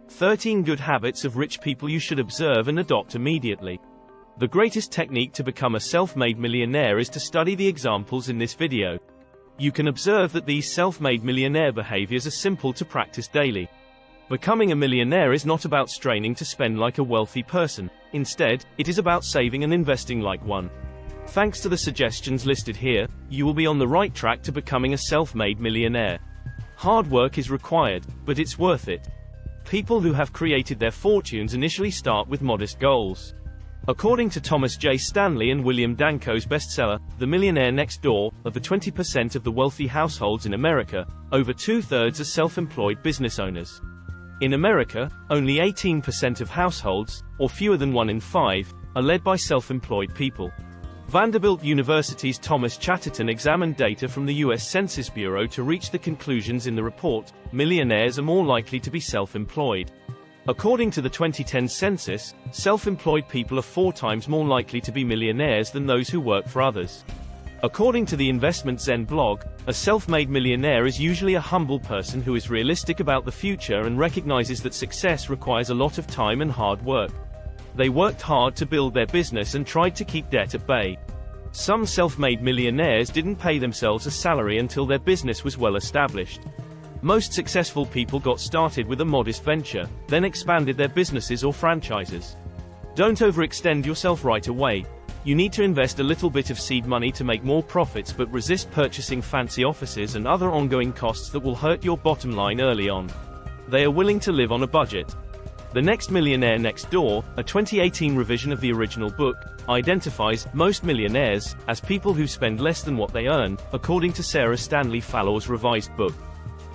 "13 Good Habits of Rich People You Should Observe and Adopt Immediately." The greatest technique to become a self-made millionaire is to study the examples in this video. You can observe that these self-made millionaire behaviors are simple to practice daily. Becoming a millionaire is not about straining to spend like a wealthy person. Instead, it is about saving and investing like one. Thanks to the suggestions listed here, you will be on the right track to becoming a self-made millionaire. Hard work is required, but it's worth it. People who have created their fortunes initially start with modest goals. According to Thomas J. Stanley and William Danko's bestseller, The Millionaire Next Door, of the 20% of the wealthy households in America, over 2/3 are self-employed business owners. In America, only 18% of households, or fewer than 1 in 5, are led by self-employed people. Vanderbilt University's Thomas Chatterton examined data from the U.S. Census Bureau to reach the conclusions in the report: millionaires are more likely to be self-employed. According to the 2010 census, self-employed people are 4 times more likely to be millionaires than those who work for others. According to the Investment Zen blog, a self-made millionaire is usually a humble person who is realistic about the future and recognizes that success requires a lot of time and hard work. They worked hard to build their business and tried to keep debt at bay. Some self-made millionaires didn't pay themselves a salary until their business was well established. Most successful people got started with a modest venture, then expanded their businesses or franchises. Don't overextend yourself right away. You need to invest a little bit of seed money to make more profits, but resist purchasing fancy offices and other ongoing costs that will hurt your bottom line early on. They are willing to live on a budget. The Next Millionaire Next Door, a 2018 revision of the original book, identifies most millionaires as people who spend less than what they earn, according to Sarah Stanley Fallor's revised book.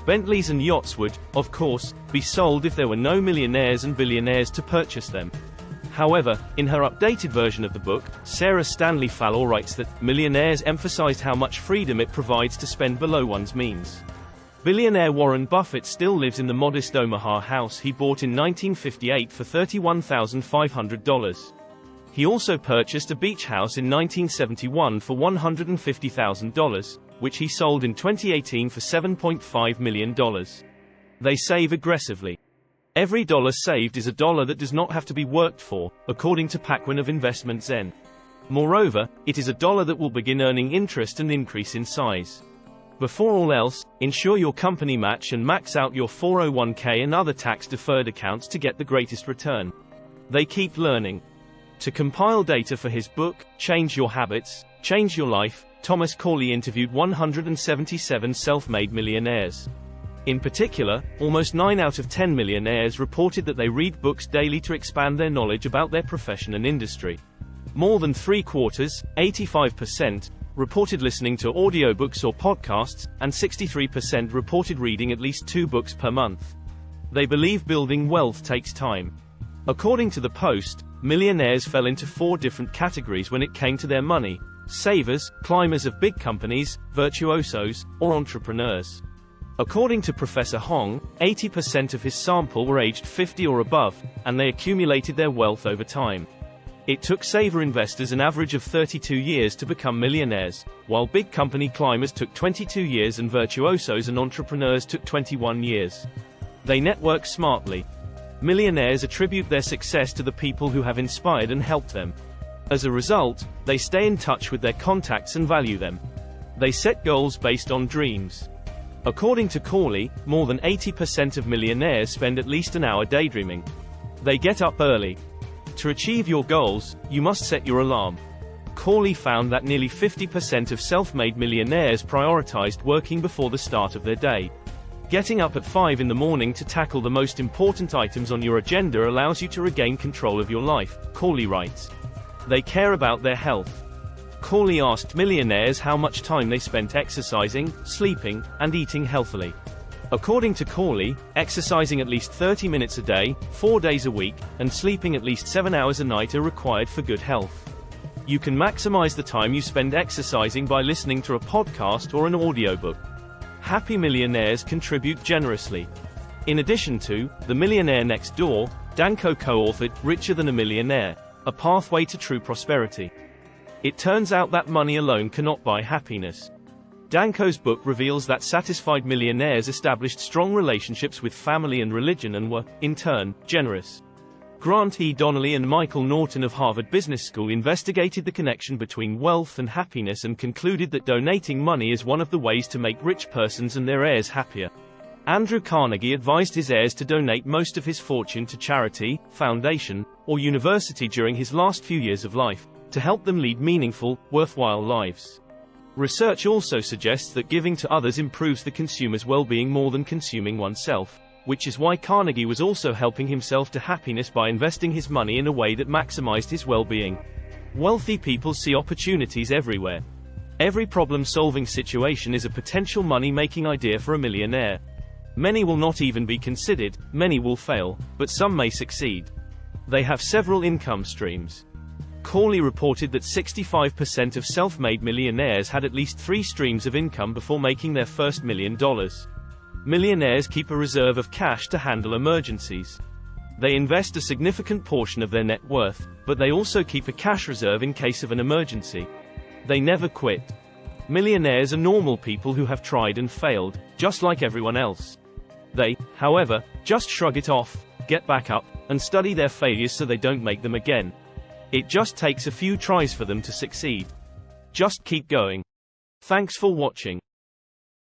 Bentleys and yachts would, of course, be sold if there were no millionaires and billionaires to purchase them. However, in her updated version of the book, Sarah Stanley Fallor writes that millionaires emphasized how much freedom it provides to spend below one's means. Billionaire Warren Buffett still lives in the modest Omaha house he bought in 1958 for $31,500. He also purchased a beach house in 1971 for $150,000, which he sold in 2018 for $7.5 million. They save aggressively. Every dollar saved is a dollar that does not have to be worked for, according to Paquin of Investment Zen. Moreover, it is a dollar that will begin earning interest and increase in size. Before all else, ensure your company match and max out your 401k and other tax-deferred accounts to get the greatest return. They keep learning. To compile data for his book, Change Your Habits, Change Your Life, Thomas Corley interviewed 177 self-made millionaires. In particular, almost 9 out of 10 millionaires reported that they read books daily to expand their knowledge about their profession and industry. More than 3/4, 85%, reported listening to audiobooks or podcasts, and 63% reported reading at least 2 books per month. They believe building wealth takes time. According to the Post, millionaires fell into 4 different categories when it came to their money: savers, climbers of big companies, virtuosos, or entrepreneurs. According to Professor Hong, 80% of his sample were aged 50 or above, and they accumulated their wealth over time. It took saver investors an average of 32 years to become millionaires, while big company climbers took 22 years and virtuosos and entrepreneurs took 21 years. They network smartly. Millionaires attribute their success to the people who have inspired and helped them. As a result, they stay in touch with their contacts and value them. They set goals based on dreams. According to Corley, more than 80% of millionaires spend at least an hour daydreaming. They get up early. To achieve your goals, you must set your alarm. Corley found that nearly 50% of self-made millionaires prioritized working before the start of their day. Getting up at 5 in the morning to tackle the most important items on your agenda allows you to regain control of your life, Corley writes. They care about their health. Corley asked millionaires how much time they spent exercising, sleeping, and eating healthily. According to Corley, exercising at least 30 minutes a day, 4 days a week, and sleeping at least 7 hours a night are required for good health. You can maximize the time you spend exercising by listening to a podcast or an audiobook. Happy millionaires contribute generously. In addition to The Millionaire Next Door, Danko co-authored Richer Than a Millionaire, A Pathway to True Prosperity. It turns out that money alone cannot buy happiness. Danko's book reveals that satisfied millionaires established strong relationships with family and religion and were, in turn, generous. Grant E. Donnelly and Michael Norton of Harvard Business School investigated the connection between wealth and happiness and concluded that donating money is one of the ways to make rich persons and their heirs happier. Andrew Carnegie advised his heirs to donate most of his fortune to charity, foundation, or university during his last few years of life, to help them lead meaningful, worthwhile lives. Research also suggests that giving to others improves the consumer's well-being more than consuming oneself, which is why Carnegie was also helping himself to happiness by investing his money in a way that maximized his well-being. Wealthy people see opportunities everywhere. Every problem-solving situation is a potential money-making idea for a millionaire. Many will not even be considered, many will fail, but some may succeed. They have several income streams. Corley reported that 65% of self-made millionaires had at least 3 streams of income before making their first $1 million. Millionaires keep a reserve of cash to handle emergencies. They invest a significant portion of their net worth, but they also keep a cash reserve in case of an emergency. They never quit. Millionaires are normal people who have tried and failed, just like everyone else. They, however, just shrug it off, get back up, and study their failures so they don't make them again. It just takes a few tries for them to succeed. Just keep going. Thanks for watching.